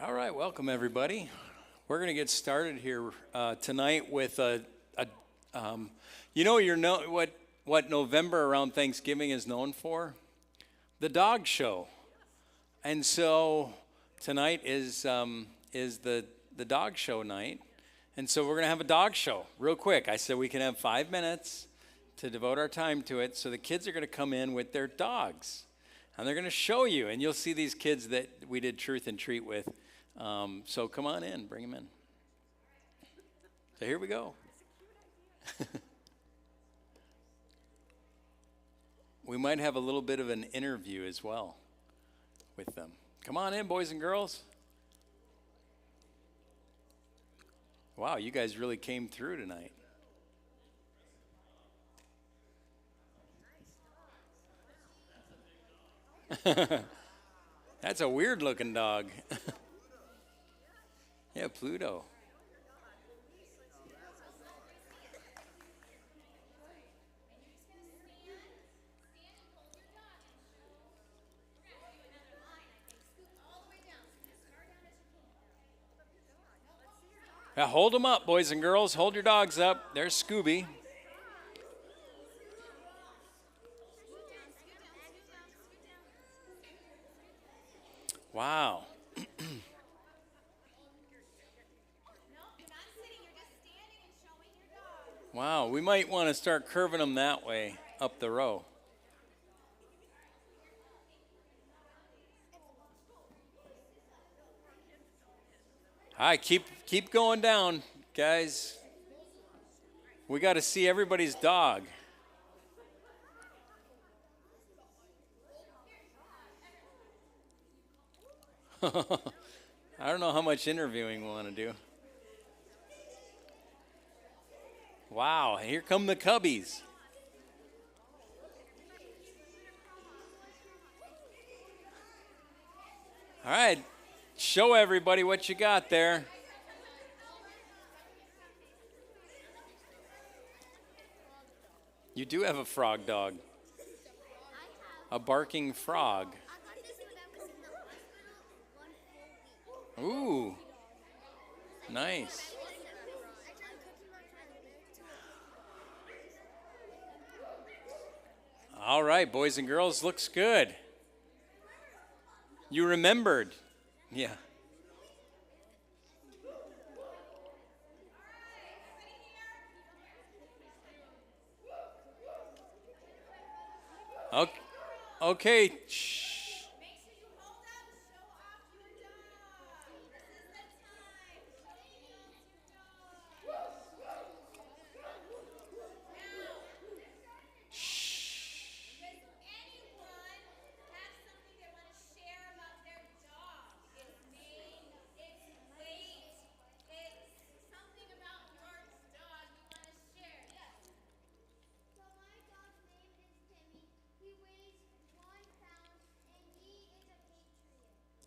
All right, welcome everybody. We're going to get started here tonight with what November around Thanksgiving is known for? The dog show. And so tonight is the dog show night. And so we're going to have a dog show real quick. I said we can have 5 minutes to devote our time to it. So the kids are going to come in with their dogs. And they're going to show you. And you'll see these kids that we did Truth and Treat with. So come on in, bring them in. So here we go. We might have a little bit of an interview as well with them. Come on in, boys and girls. Wow, you guys really came through tonight. That's a weird looking dog. Yeah, Pluto. Now hold them up, boys and girls. Hold your dogs up. There's Scooby. Wow. Wow, we might want to start curving them that way up the row. Hi, keep going down, guys. We got to see everybody's dog. I don't know how much interviewing we want to do. Wow, here come the cubbies. All right, show everybody what you got there. You do have a frog dog. A barking frog. Ooh, nice. All right, boys and girls, looks good. You remembered. Yeah. Okay. Okay. Shh.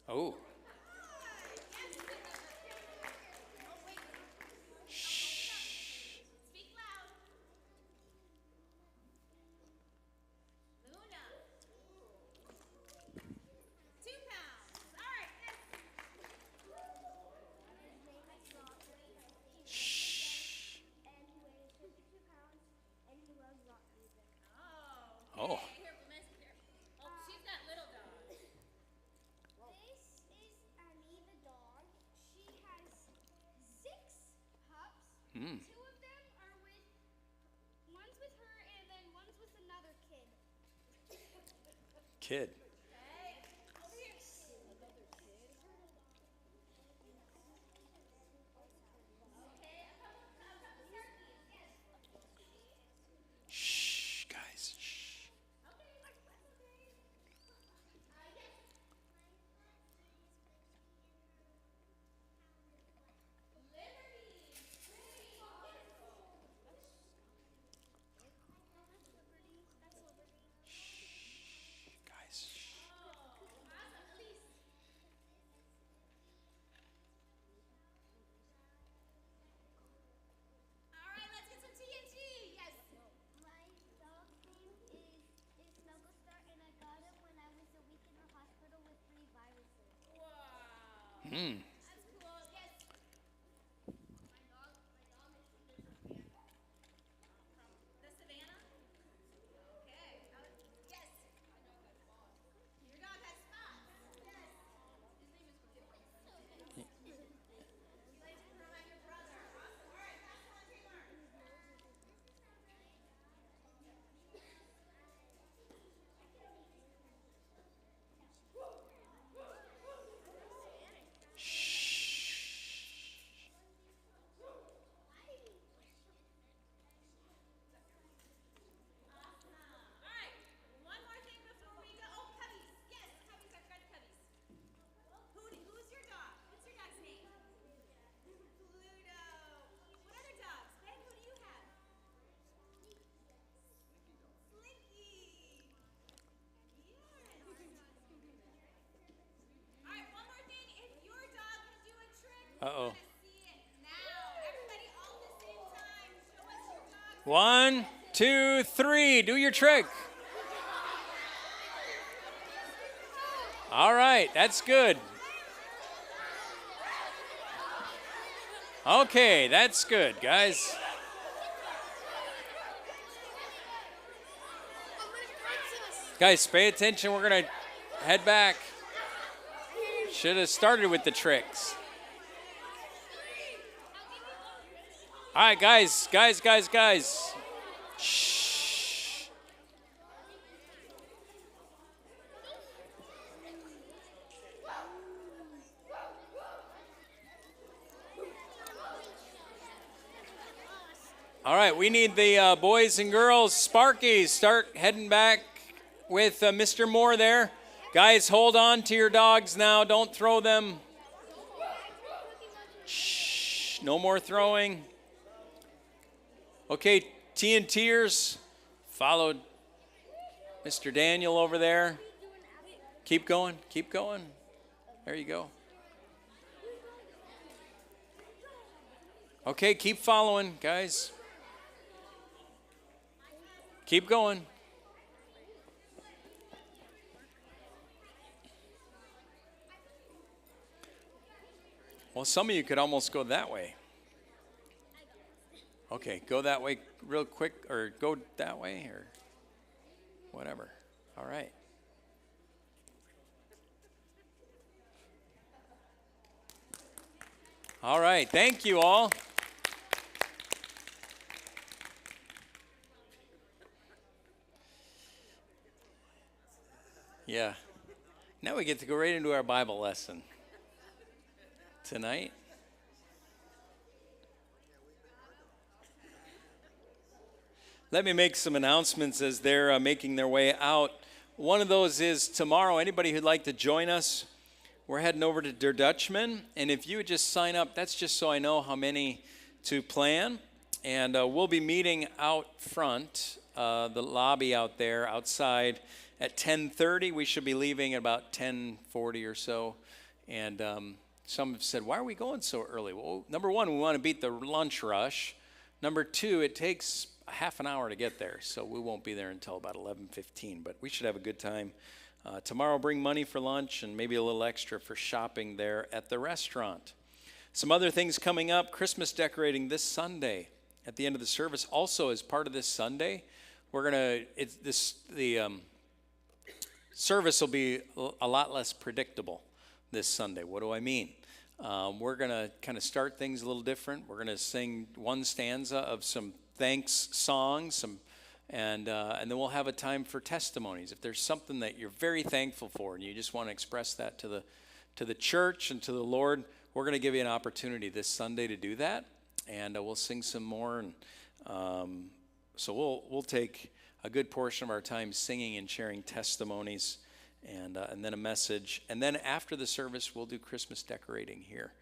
Oh. Shh. Speak loud. Luna. 2 pounds. All right. Shh. And he weighs 52 pounds, and he loves rock music. Oh. Here, here. Oh, she's that little dog. This is Annie the dog. She has 6 pups. 2 of them are one's with her, and then one's with another kid. Kid. Okay. Over here. Another kid? Okay, a couple turkeys. Yes. Shh, guys. Shh. Okay. Yes. Guys. Shh. Uh-oh. 1, 2, 3. Do your trick. All right, that's good. Okay, that's good, guys. Guys, pay attention. We're going to head back. Should have started with the tricks. All right, guys. Shh. All right, we need the boys and girls, Sparkies, start heading back with Mr. Moore there. Guys, hold on to your dogs now. Don't throw them. Shh, no more throwing. Okay, T&Ters, followed Mr. Daniel over there. Keep going. There you go. Okay, keep following, guys. Keep going. Well, some of you could almost go that way. Okay, go that way real quick, or go that way, or whatever. All right. All right, thank you all. Yeah. Now we get to go right into our Bible lesson tonight. Let me make some announcements as they're making their way out. One of those is tomorrow. Anybody who'd like to join us, we're heading over to Der Dutchman. And if you would just sign up, that's just so I know how many to plan. And we'll be meeting out front, the lobby out there, outside at 10:30. We should be leaving at about 10:40 or so. And some have said, why are we going so early? Well, number one, we want to beat the lunch rush. Number two, it takes a half an hour to get there, so we won't be there until about 11:15, but we should have a good time. Tomorrow, bring money for lunch and maybe a little extra for shopping there at the restaurant. Some other things coming up: Christmas decorating this Sunday at the end of the service. Also, as part of this Sunday, we're gonna the service will be a lot less predictable this Sunday. What do I mean? We're gonna kind of start things a little different. We're gonna sing one stanza of some thanks songs, and then we'll have a time for testimonies. If there's something that you're very thankful for and you just want to express that to the church and to the Lord, we're going to give you an opportunity this Sunday to do that, and we'll sing some more. And so we'll take a good portion of our time singing and sharing testimonies, and then a message, and then after the service we'll do Christmas decorating here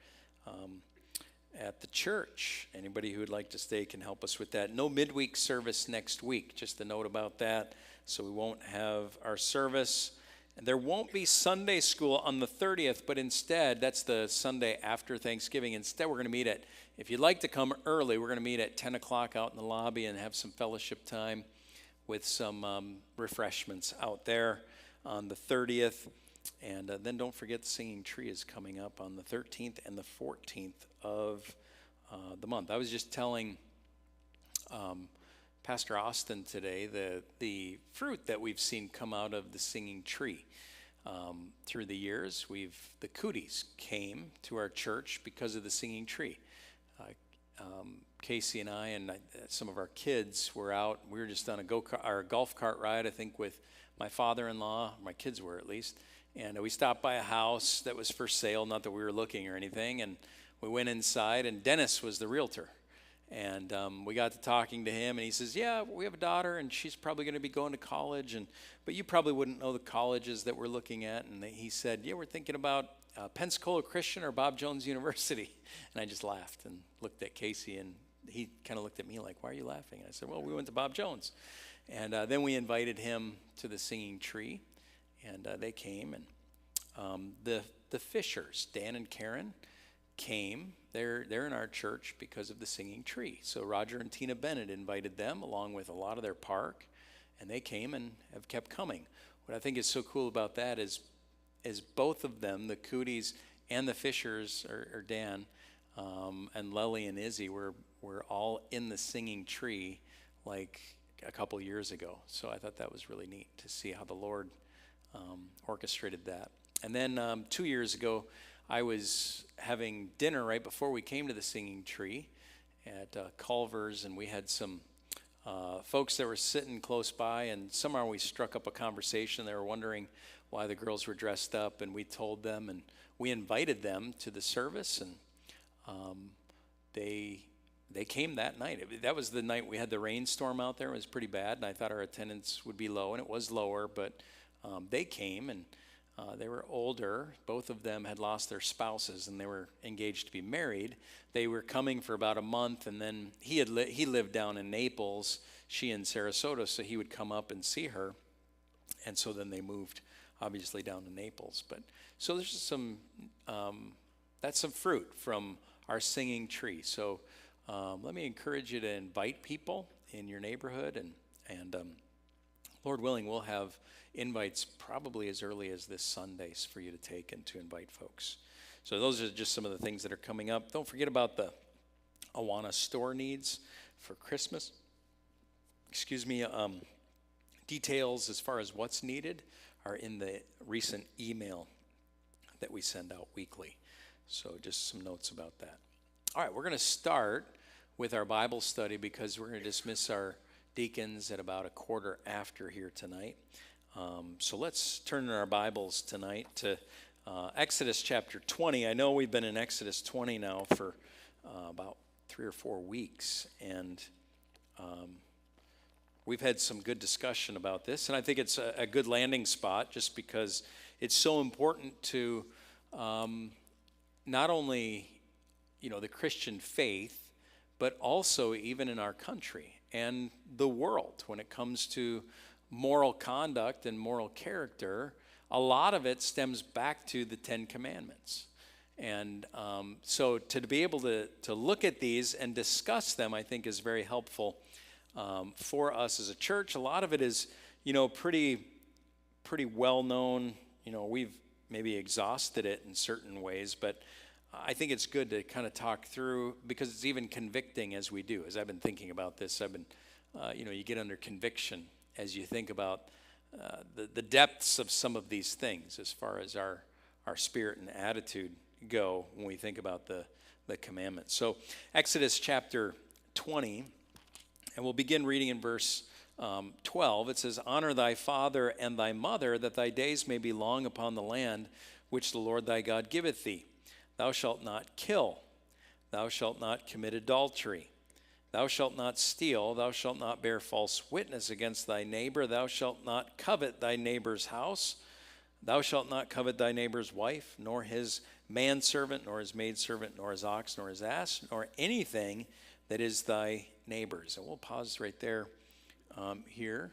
at the church. Anybody who would like to stay can help us with that. No midweek service next week, just a note about that. So we won't have our service. And there won't be Sunday school on the 30th, but instead, that's the Sunday after Thanksgiving. Instead, we're going to meet if you'd like to come early, we're going to meet at 10 o'clock out in the lobby and have some fellowship time with some refreshments out there on the 30th. And then don't forget the Singing Tree is coming up on the 13th and the 14th of the month. I was just telling Pastor Austin today the fruit that we've seen come out of the Singing Tree. Through the years, the cooties came to our church because of the Singing Tree. Casey and I and some of our kids were out. We were just on a golf cart ride, I think, with my father-in-law. My kids were, at least. And we stopped by a house that was for sale, not that we were looking or anything. And we went inside, and Dennis was the realtor. And we got to talking to him, and he says, yeah, we have a daughter, and she's probably going to be going to college, but you probably wouldn't know the colleges that we're looking at. And he said, yeah, we're thinking about Pensacola Christian or Bob Jones University. And I just laughed and looked at Casey, and he kind of looked at me like, why are you laughing? And I said, well, we went to Bob Jones. And then we invited him to the Singing Tree, and they came. And the Fishers, Dan and Karen, came. They're in our church because of the Singing Tree. So Roger and Tina Bennett invited them along with a lot of their park, and they came and have kept coming. What I think is so cool about that is both of them, the Cooties and the Fishers, or Dan, and Lely and Izzy, were all in the Singing Tree like a couple years ago. So I thought that was really neat to see how the Lord orchestrated that. And then 2 years ago, I was having dinner right before we came to the Singing Tree at Culver's, and we had some folks that were sitting close by, and somehow we struck up a conversation. They were wondering why the girls were dressed up, and we told them, and we invited them to the service, and they came that night. That was the night we had the rainstorm out there. It was pretty bad, and I thought our attendance would be low, and it was lower, but they came, and they were older. Both of them had lost their spouses, and they were engaged to be married. They were coming for about a month, and then he lived down in Naples, she in Sarasota, so he would come up and see her. And so then they moved, obviously, down to Naples. But so there's some that's some fruit from our Singing Tree. So let me encourage you to invite people in your neighborhood, and Lord willing, we'll have invites probably as early as this Sunday for you to take and to invite folks. So those are just some of the things that are coming up. Don't forget about the Awana store needs for Christmas. Details as far as what's needed are in the recent email that we send out weekly. So just some notes about that. All right, we're going to start with our Bible study because we're going to dismiss our deacons at about 1:15 here tonight. So let's turn in our Bibles tonight to Exodus chapter 20. I know we've been in Exodus 20 now for about 3 or 4 weeks, and we've had some good discussion about this, and I think it's a good landing spot just because it's so important to not only, the Christian faith, but also even in our country and the world when it comes to moral conduct and moral character. A lot of it stems back to the 10 Commandments. And so to be able to look at these and discuss them, I think, is very helpful for us as a church. A lot of it is, pretty well known. We've maybe exhausted it in certain ways, but I think it's good to kind of talk through because it's even convicting as we do. As I've been thinking about this, you get under conviction as you think about the depths of some of these things as far as our spirit and attitude go when we think about the commandments. So Exodus chapter 20, and we'll begin reading in verse 12. It says, "Honor thy father and thy mother, that thy days may be long upon the land which the Lord thy God giveth thee. Thou shalt not kill. Thou shalt not commit adultery. Thou shalt not steal. Thou shalt not bear false witness against thy neighbor. Thou shalt not covet thy neighbor's house. Thou shalt not covet thy neighbor's wife, nor his manservant, nor his maidservant, nor his ox, nor his ass, nor anything that is thy neighbor's." And we'll pause right there here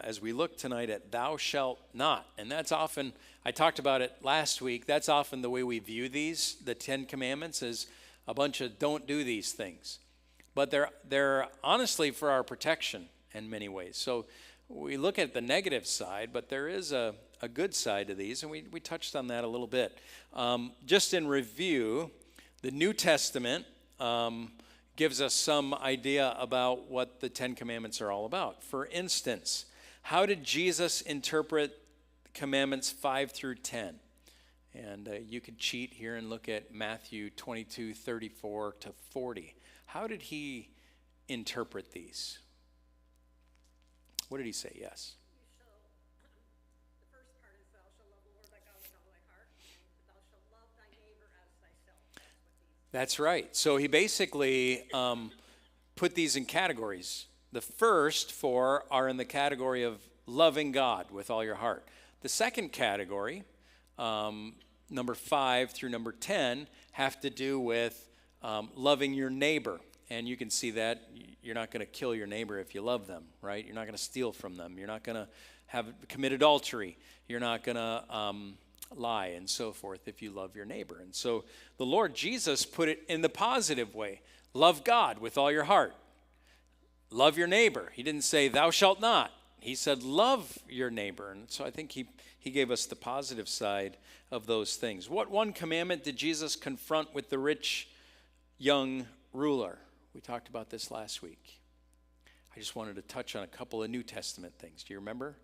as we look tonight at thou shalt not. And that's often, I talked about it last week, that's often the way we view these, the 10 Commandments, as a bunch of don't do these things. But they're honestly for our protection in many ways. So we look at the negative side, but there is a a good side to these, and we touched on that a little bit. Just in review, the New Testament gives us some idea about what the Ten Commandments are all about. For instance, how did Jesus interpret Commandments 5 through 10? And you could cheat here and look at Matthew 22, 34 to 40. How did he interpret these? What did he say? Yes. The first part is thou shalt love the Lord thy God with all thy heart, and thou shalt love thy neighbor as thyself. That's right. So he basically put these in categories. The first four are in the category of loving God with all your heart. The second category, number 5 through number 10, have to do with loving your neighbor. And you can see that you're not going to kill your neighbor if you love them, right? You're not going to steal from them. You're not going to commit adultery. You're not going to lie and so forth if you love your neighbor. And so the Lord Jesus put it in the positive way. Love God with all your heart. Love your neighbor. He didn't say thou shalt not. He said love your neighbor. And so I think he gave us the positive side of those things. What one commandment did Jesus confront with the rich young ruler? We talked about this last week. I just wanted to touch on a couple of New Testament things. Do you remember?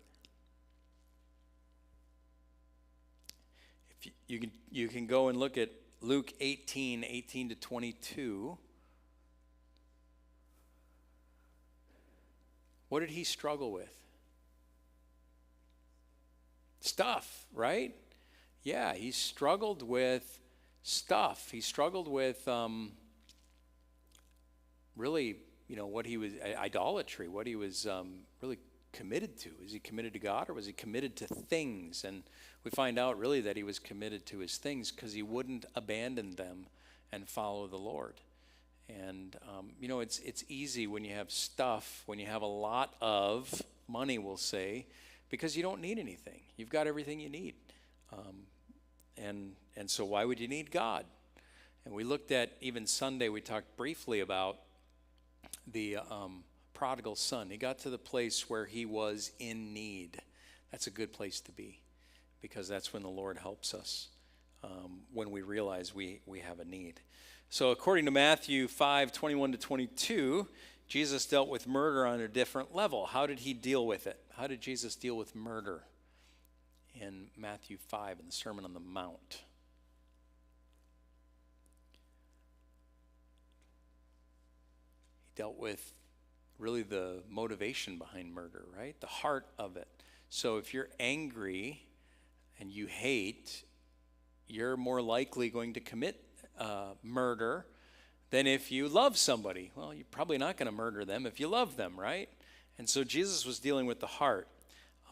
If you can go and look at Luke 18 to 22. What did he struggle with? Stuff, right? Yeah, he struggled with stuff. He struggled with really, what he was, idolatry, what he was really committed to. Is he committed to God, or was he committed to things? And we find out really that he was committed to his things because he wouldn't abandon them and follow the Lord. And, it's easy when you have stuff, when you have a lot of money, we'll say, because you don't need anything. You've got everything you need. And so why would you need God? And we looked at, even Sunday, we talked briefly about the prodigal son. He got to the place where he was in need. That's a good place to be, because that's when the Lord helps us, when we realize we have a need. So according to Matthew 5, 21 to 22, Jesus dealt with murder on a different level. How did he deal with it? How did Jesus deal with murder in Matthew 5 in the Sermon on the Mount? He dealt with really the motivation behind murder, right? The heart of it. So if you're angry and you hate, you're more likely going to commit murder than if you love somebody. Well, you're probably not going to murder them if you love them, right? And so Jesus was dealing with the heart.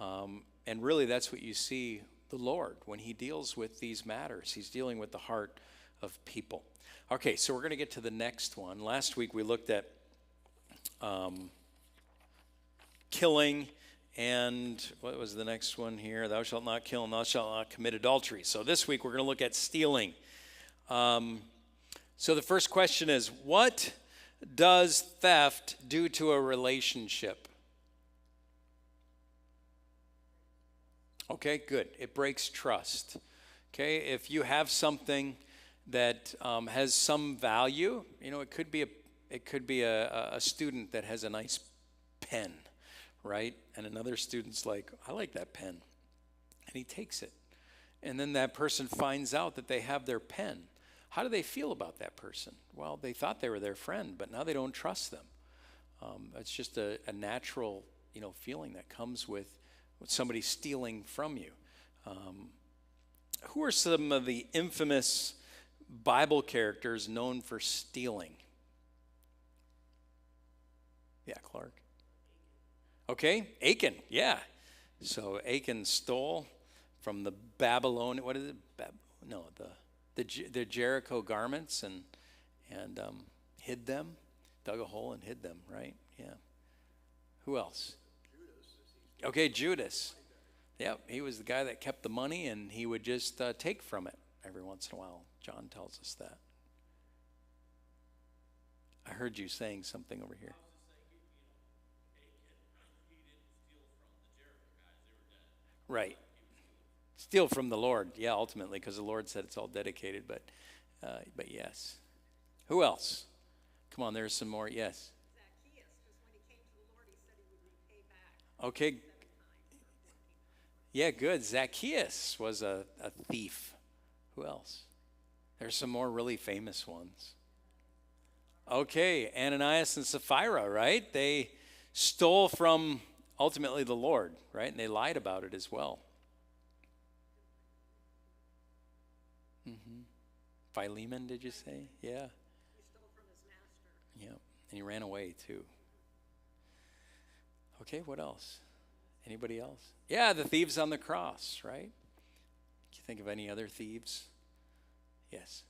And really that's what you see the Lord when he deals with these matters. He's dealing with the heart of people. Okay, so we're going to get to the next one. Last week we looked at killing, and what was the next one here? Thou shalt not kill, and thou shalt not commit adultery. So this week we're going to look at stealing. So the first question is, what does theft do to a relationship? Okay, good. It breaks trust. Okay, if you have something that has some value, it could be a student that has a nice pen, right? And another student's like, I like that pen. And he takes it. And then that person finds out that they have their pen. How do they feel about that person? Well, they thought they were their friend, but now they don't trust them. It's just a natural, feeling that comes with somebody stealing from you. Who are some of the infamous Bible characters known for stealing? Yeah, Clark. Okay, Achan, yeah. So Achan stole from the Babylonian, what is it? The Jericho garments and hid them, dug a hole and hid them, right? Yeah. Who else? Okay, Judas. Yep, he was the guy that kept the money, and he would just take from it every once in a while. John tells us that. I heard you saying something over here. Right. Steal from the Lord, yeah, ultimately, because the Lord said it's all dedicated, but yes. Who else? Come on, there's some more, yes. Zacchaeus, because when he came to the Lord, he said he would repay back Okay, 7 times. yeah, good. Zacchaeus was a thief. Who else? There's some more really famous ones. Okay, Ananias and Sapphira, right? They stole from ultimately the Lord, right? And they lied about it as well. Philemon, did you say? Yeah. He stole from his master. Yeah. And he ran away too. Okay, what else? Anybody else? Yeah, the thieves on the cross, right? Can you think of any other thieves? Yes.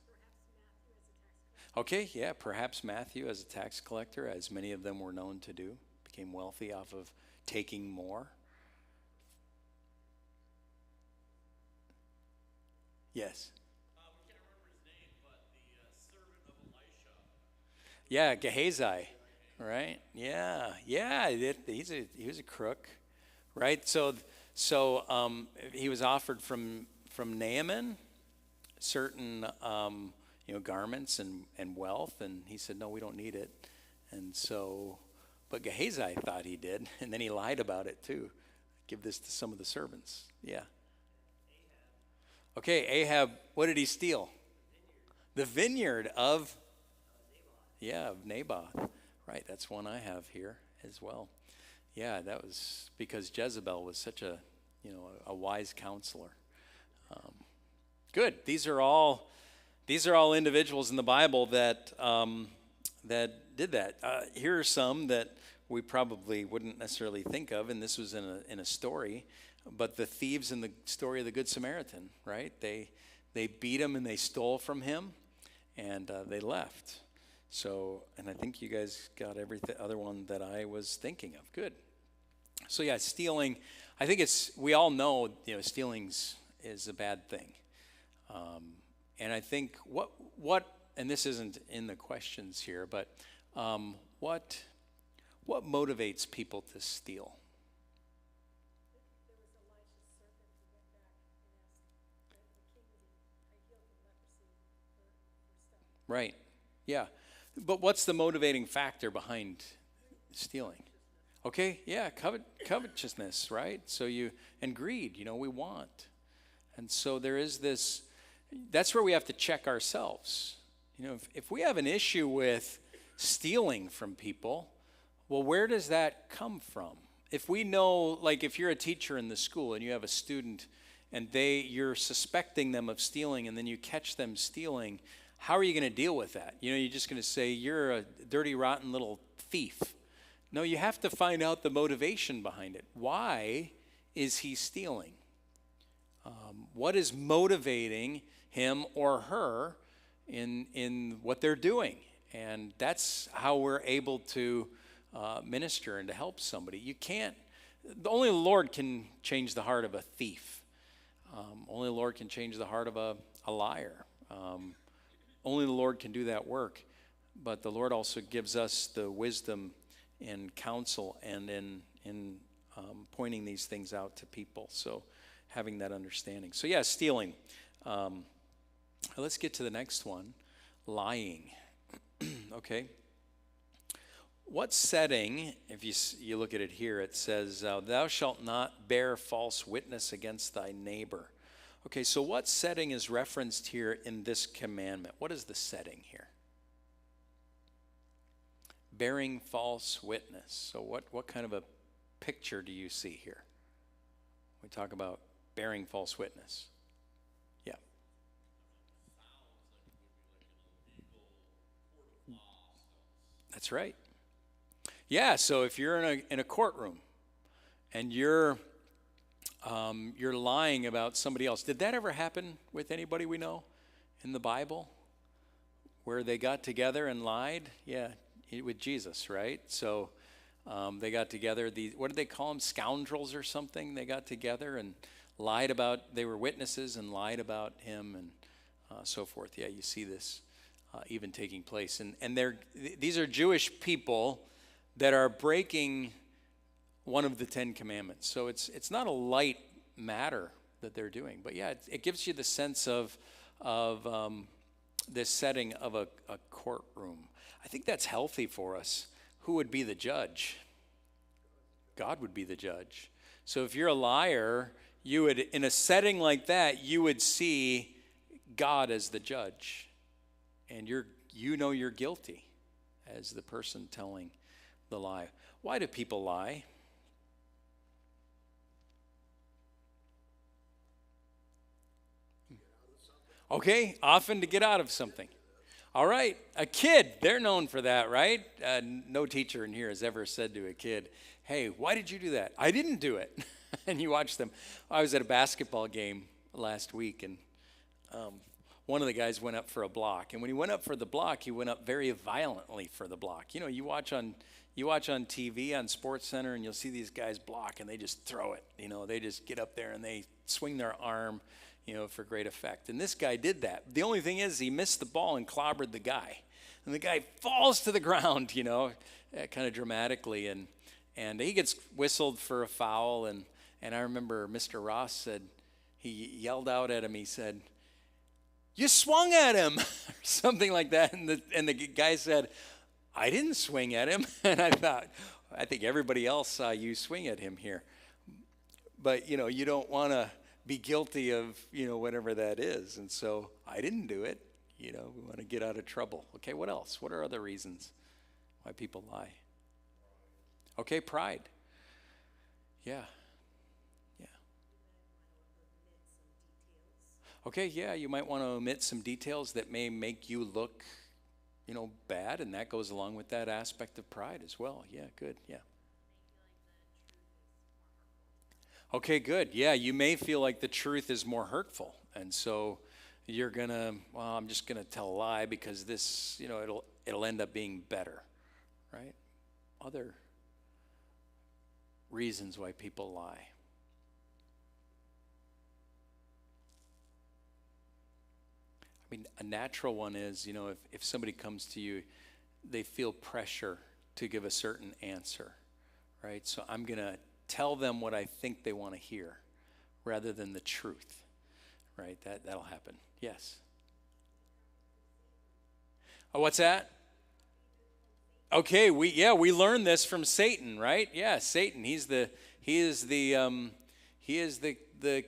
Okay, yeah, perhaps Matthew as a tax collector, as many of them were known to do, became wealthy off of taking more. Yes. We can't remember his name, but the servant of Elisha. Yeah, Gehazi, right? Yeah, he was a crook, right? So he was offered from Naaman certain garments and wealth, and he said, no, we don't need it. And so, but Gehazi thought he did, and then he lied about it too. Give this to some of the servants. Yeah. Okay, Ahab, what did he steal? The vineyard of Naboth. Right, that's one I have here as well. Yeah, that was because Jezebel was such a wise counselor. Good. These are all individuals in the Bible that did that. Here are some that we probably wouldn't necessarily think of, and this was in a story. But the thieves in the story of the Good Samaritan, right? They beat him and they stole from him, and they left. So, and I think you guys got every other one that I was thinking of. Good. So yeah, stealing. I think we all know, stealing is a bad thing. And I think what, and this isn't in the questions here, but what motivates people to steal? There was Elisha's servant who went back and asked the king to heal from leprosy for stuff. Right. Yeah. But what's the motivating factor behind stealing? Okay. Yeah. Covetousness, right? And greed, we want. And so there is this, that's where we have to check ourselves. If we have an issue with stealing from people, well, where does that come from? If we know, like if you're a teacher in the school and you have a student and you're suspecting them of stealing and then you catch them stealing, how are you going to deal with that? You're just going to say, you're a dirty, rotten little thief. No, you have to find out the motivation behind it. Why is he stealing? What is motivating him or her in what they're doing? And that's how we're able to minister and to help somebody. Only the Lord can change the heart of a thief. Only the Lord can change the heart of a liar. Only the Lord can do that work. But the Lord also gives us the wisdom and counsel and in pointing these things out to people. So having that understanding. So yeah, stealing. Let's get to the next one. Lying. Okay. What setting, if you look at it here, it says, thou shalt not bear false witness against thy neighbor. Okay, so what setting is referenced here in this commandment? What is the setting here? Bearing false witness. So what kind of a picture do you see here? We talk about bearing false witness. Yeah. That's right. Yeah, so if you're in a courtroom and you're lying about somebody else, did that ever happen with anybody we know in the Bible, where they got together and lied? Yeah, with Jesus, right? So they got together. What did they call them? Scoundrels or something? They got together and lied about. They were witnesses and lied about him and so forth. Yeah, you see this even taking place, and these are Jewish people that are breaking one of the 10 Commandments. So it's not a light matter that they're doing. But yeah, it gives you the sense of this setting of a courtroom. I think that's healthy for us. Who would be the judge? God would be the judge. So if you're a liar, you would, in a setting like that, you would see God as the judge. And you know you're guilty as the person telling the lie. Why do people lie? Okay, often to get out of something. All right, a kid, they're known for that, right? No teacher in here has ever said to a kid, hey, why did you do that? I didn't do it. And you watch them. I was at a basketball game last week, and one of the guys went up for a block. And when he went up for the block, he went up very violently for the block. You know, you watch on TV, on Sports Center, and you'll see these guys block, and they just throw it. You know, they just get up there, and they swing their arm, you know, for great effect. And this guy did that. The only thing is he missed the ball and clobbered the guy. And the guy falls to the ground, you know, kind of dramatically. And he gets whistled for a foul. And I remember Mr. Ross said, he yelled out at him, he said, you swung at him, or something like that. And the guy said, I didn't swing at him. And I thought, I think everybody else saw you swing at him here. But, you know, you don't want to be guilty of, you know, whatever that is. And so I didn't do it. You know, we want to get out of trouble. Okay, what else? What are other reasons why people lie? Okay, pride. Yeah. Yeah. Okay, yeah, you might want to omit some details that may make you look, you know, bad, and that goes along with that aspect of pride as well. Yeah, good, yeah. Okay, good. Yeah, you may feel like the truth is more hurtful. And so you're going to, well, I'm just going to tell a lie because this, you know, it'll end up being better, right? Other reasons why people lie. I mean, a natural one is, you know, if somebody comes to you, they feel pressure to give a certain answer, right? So I'm going to tell them what I think they want to hear rather than the truth, right? That'll happen. Yes. Oh, what's that? Okay, we learned this from Satan, right? Yeah, Satan. He is the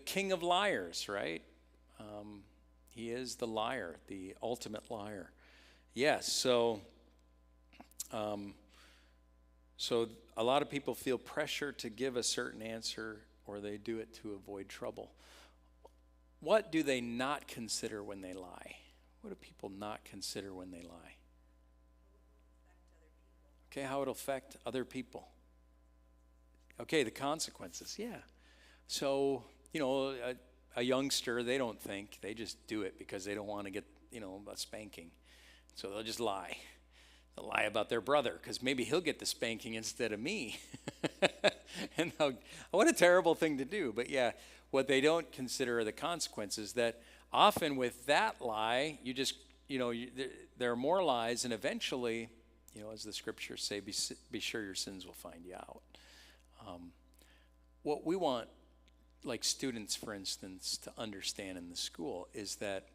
king of liars, right? He is the liar, the ultimate liar. Yes. So a lot of people feel pressure to give a certain answer, or they do it to avoid trouble. What do they not consider when they lie? What do people not consider when they lie? Okay, how it'll affect other people. Okay, the consequences, yeah. So, you know, a youngster, they don't think. They just do it because they don't want to get, you know, a spanking. So they'll just lie. They'll lie about their brother because maybe he'll get the spanking instead of me. And what a terrible thing to do. But yeah, what they don't consider are the consequences, that often with that lie, you just, you know, there are more lies, and eventually, you know, as the scriptures say, be sure your sins will find you out. What we want, like students, for instance, to understand in the school is that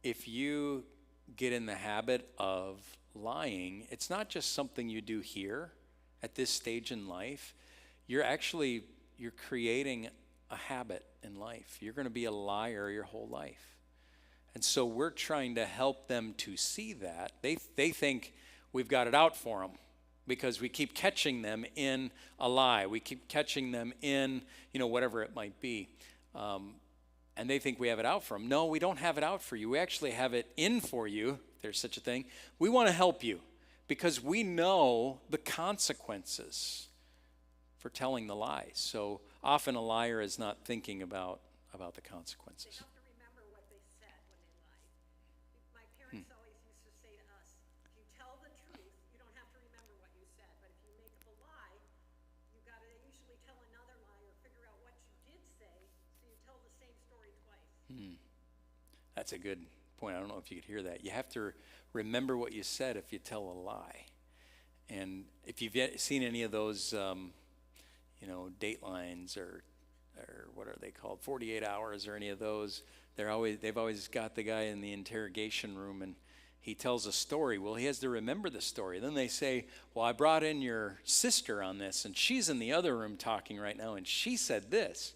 if you get in the habit of lying, it's not just something you do here at this stage in life. You're creating a habit in life. You're going to be a liar your whole life. And so we're trying to help them to see that. They think we've got it out for them because we keep catching them in a lie. We keep catching them in, you know, whatever it might be. And they think we have it out for them. No, we don't have it out for you. We actually have it in for you, if there's such a thing. We want to help you because we know the consequences for telling the lies. So often a liar is not thinking about the consequences. They have to remember what they said when they lied. My parents always used to say to us, if you tell the truth, you don't have to remember what you said. But if you make up a lie, you got to usually tell another lie or figure out what you did say, so you tell the same story twice. That's a good point. I don't know if you could hear that. You have to remember what you said if you tell a lie. And if you've seen any of those, you know, Datelines or or what are they called, 48 hours or any of those. They've always got the guy in the interrogation room, and he tells a story. Well, he has to remember the story. Then they say, well, I brought in your sister on this, and she's in the other room talking right now, and she said this.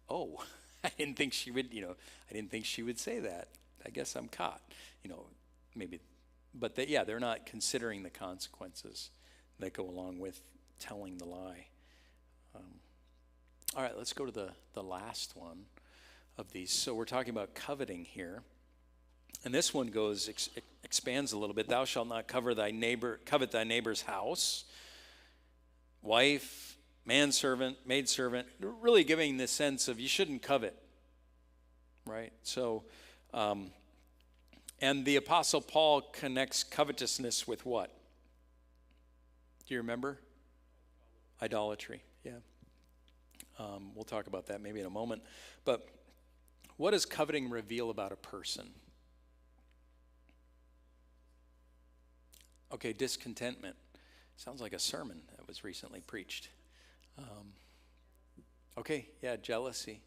Oh, I didn't think she would, I didn't think she would say that. I guess I'm caught, maybe. But they're not considering the consequences that go along with telling the lie. All right, let's go to the last one of these. So we're talking about coveting here. And this one expands a little bit. Thou shalt not covet thy neighbor's house, wife, manservant, maidservant, really giving the sense of you shouldn't covet, right? So, and the Apostle Paul connects covetousness with what? Do you remember? Idolatry, yeah. We'll talk about that maybe in a moment. But what does coveting reveal about a person? Okay, discontentment. Sounds like a sermon that was recently preached. Okay, yeah, jealousy.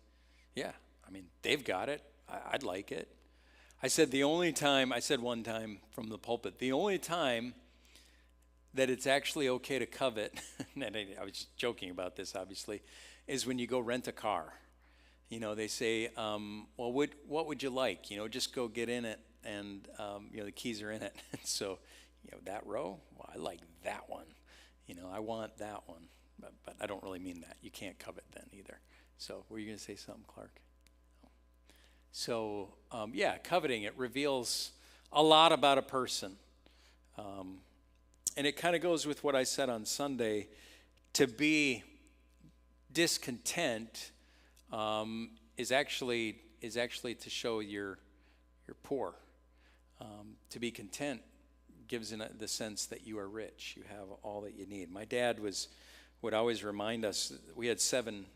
Yeah, I mean, they've got it. I'd like it. I said one time from the pulpit, the only time that it's actually okay to covet, and I was joking about this, obviously, is when you go rent a car. They say, well, what would you like? Just go get in it, and, the keys are in it. So, that row, well, I like that one. I want that one. But I don't really mean that. You can't covet then either. So were you going to say something, Clark? So, coveting, it reveals a lot about a person. And it kind of goes with what I said on Sunday. To be discontent is actually to show you're poor. To be content gives the sense that you are rich. You have all that you need. My dad would always remind us, we had seven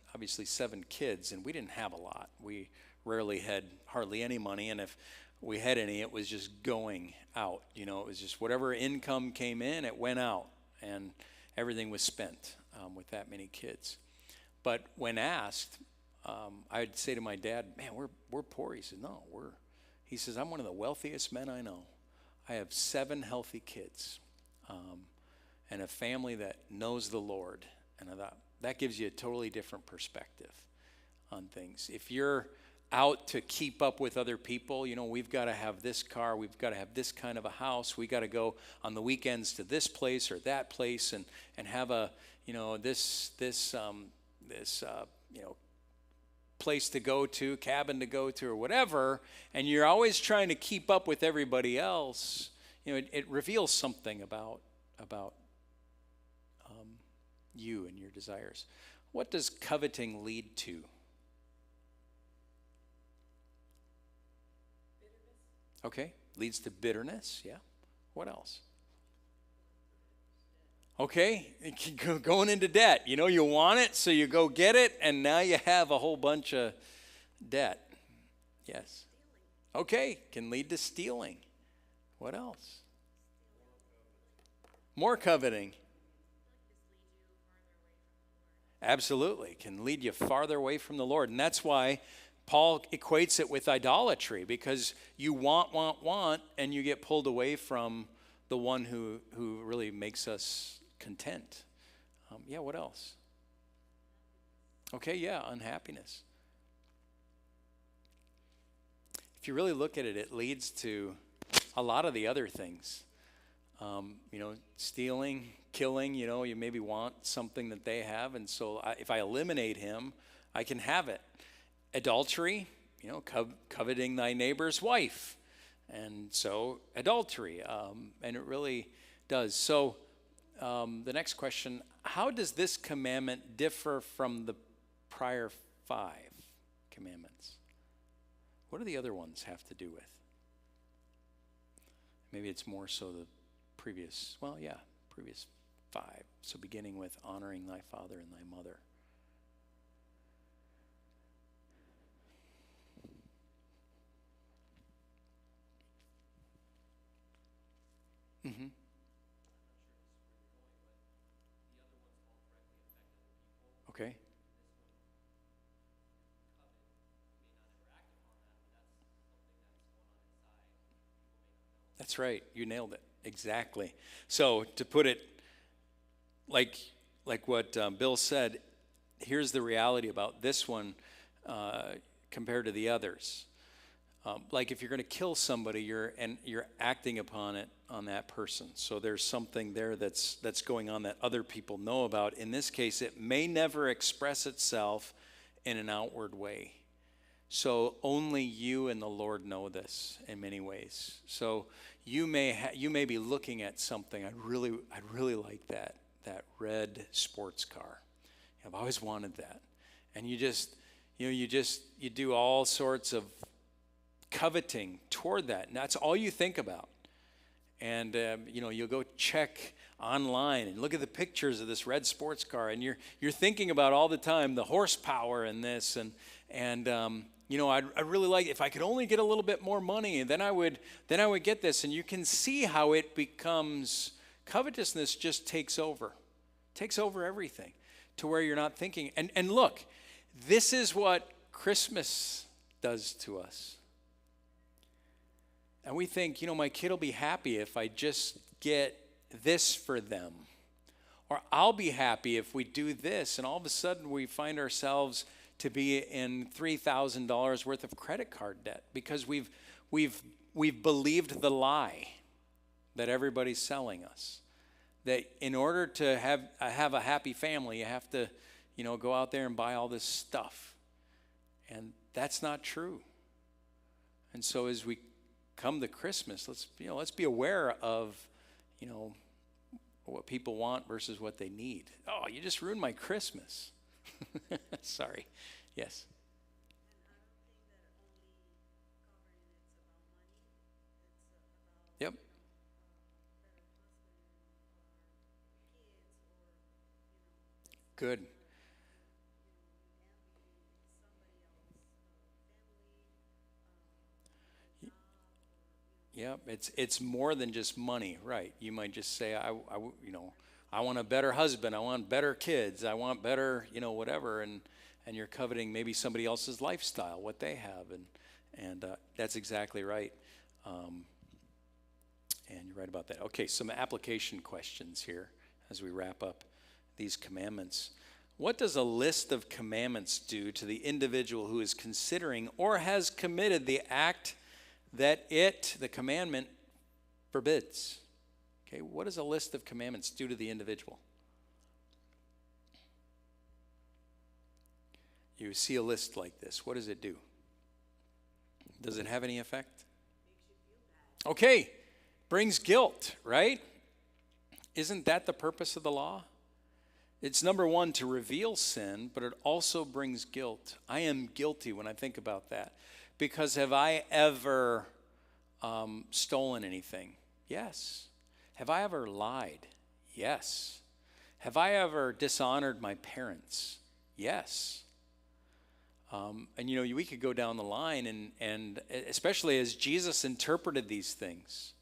kids, and we didn't have a lot. We rarely had hardly any money, and if we had any, it was just going out. It was just whatever income came in, it went out, and everything was spent with that many kids. But when asked, I'd say to my dad, man, we're poor. He said, no, he says, I'm one of the wealthiest men I know. I have 7 healthy kids and a family that knows the Lord. And I thought, that gives you a totally different perspective on things. If you're out to keep up with other people, we've got to have this car, we've got to have this kind of a house, we got to go on the weekends to this place or that place and have a, this place to go to, cabin to go to, or whatever, and you're always trying to keep up with everybody else, it reveals something about you and your desires. What does coveting lead to? Okay, leads to bitterness, yeah. What else? Okay, going into debt. You want it, so you go get it, and now you have a whole bunch of debt. Yes. Okay, can lead to stealing. What else? More coveting. Absolutely, can lead you farther away from the Lord. And that's why Paul equates it with idolatry, because you want, and you get pulled away from the one who really makes us content. What else? Okay, unhappiness. If you really look at it, it leads to a lot of the other things. Stealing, killing, you maybe want something that they have, and so if I eliminate him, I can have it. Adultery, coveting thy neighbor's wife. And so adultery, and it really does. So the next question, how does this commandment differ from the prior 5 commandments? What do the other ones have to do with? Maybe it's more so the previous 5. So beginning with honoring thy father and thy mother. Mm-hmm. Okay. That's right. You nailed it. Exactly. So to put it like what Bill said, here's the reality about this one compared to the others. Like if you're going to kill somebody, you're acting upon it on that person. So there's something there that's going on that other people know about. In this case, it may never express itself in an outward way. So only you and the Lord know this in many ways. So you may be looking at something. I'd really like that red sports car. I've always wanted that, and you do all sorts of coveting toward that, and that's all you think about. And you'll go check online and look at the pictures of this red sports car, and you're thinking about all the time the horsepower in this, and I'd really like, if I could only get a little bit more money, and then I would get this. And you can see how it becomes, covetousness just takes over everything, to where you're not thinking. And look, this is what Christmas does to us. And we think, my kid will be happy if I just get this for them. Or I'll be happy if we do this. And all of a sudden we find ourselves to be in $3,000 worth of credit card debt because we've believed the lie that everybody's selling us. That in order to have a happy family, you have to, go out there and buy all this stuff. And that's not true. And so as we come to Christmas, let's be aware of, what people want versus what they need. Oh, you just ruined my Christmas. Sorry. Yes. Yep. Good. Yep. It's more than just money, right? You might just say, I want a better husband. I want better kids. I want better, whatever. And you're coveting maybe somebody else's lifestyle, what they have. And that's exactly right. And you're right about that. Okay, some application questions here as we wrap up these commandments. What does a list of commandments do to the individual who is considering or has committed the act that the commandment, forbids? Okay, what does a list of commandments do to the individual? You see a list like this, what does it do? Does it have any effect? Okay, brings guilt, right? Isn't that the purpose of the law? It's number one, to reveal sin, but it also brings guilt. I am guilty when I think about that. Because have I ever stolen anything? Yes. Have I ever lied? Yes. Have I ever dishonored my parents? Yes. And we could go down the line, and especially as Jesus interpreted these things,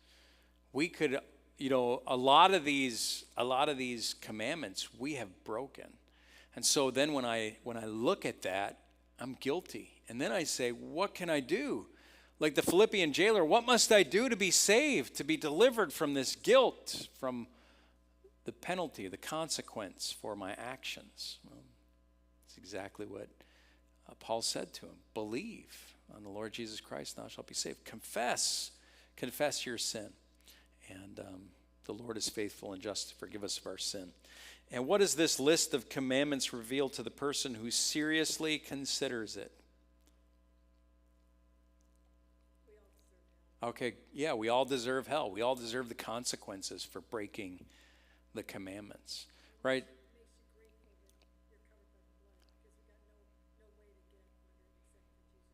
we could, a lot of these commandments we have broken. And so then when I look at that, I'm guilty. And then I say, what can I do? Like the Philippian jailer, what must I do to be saved, to be delivered from this guilt, from the penalty, the consequence for my actions? Well, that's exactly what Paul said to him. Believe on the Lord Jesus Christ, thou shalt be saved. Confess your sin. And the Lord is faithful and just to forgive us of our sin. And what does this list of commandments reveal to the person who seriously considers it? Okay, yeah, we all deserve hell. We all deserve the consequences for breaking the commandments, right?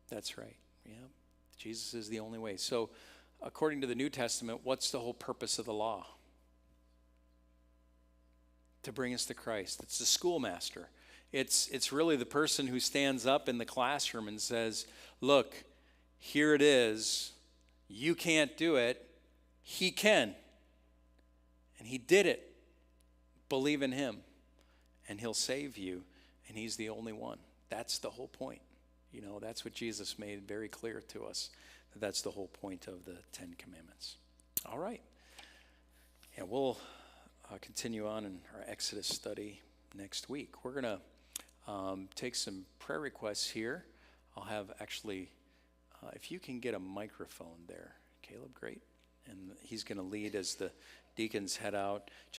That's right. Yeah. Jesus is the only way. So, according to the New Testament, what's the whole purpose of the law? To bring us to Christ. It's the schoolmaster. It's really the person who stands up in the classroom and says, look, here it is. You can't do it. He can. And he did it. Believe in him. And he'll save you. And he's the only one. That's the whole point. That's what Jesus made very clear to us. That's the whole point of the Ten Commandments. All right. And we'll continue on in our Exodus study next week. We're going to take some prayer requests here. I'll have actually, if you can get a microphone there, Caleb, great. And he's going to lead as the deacons head out.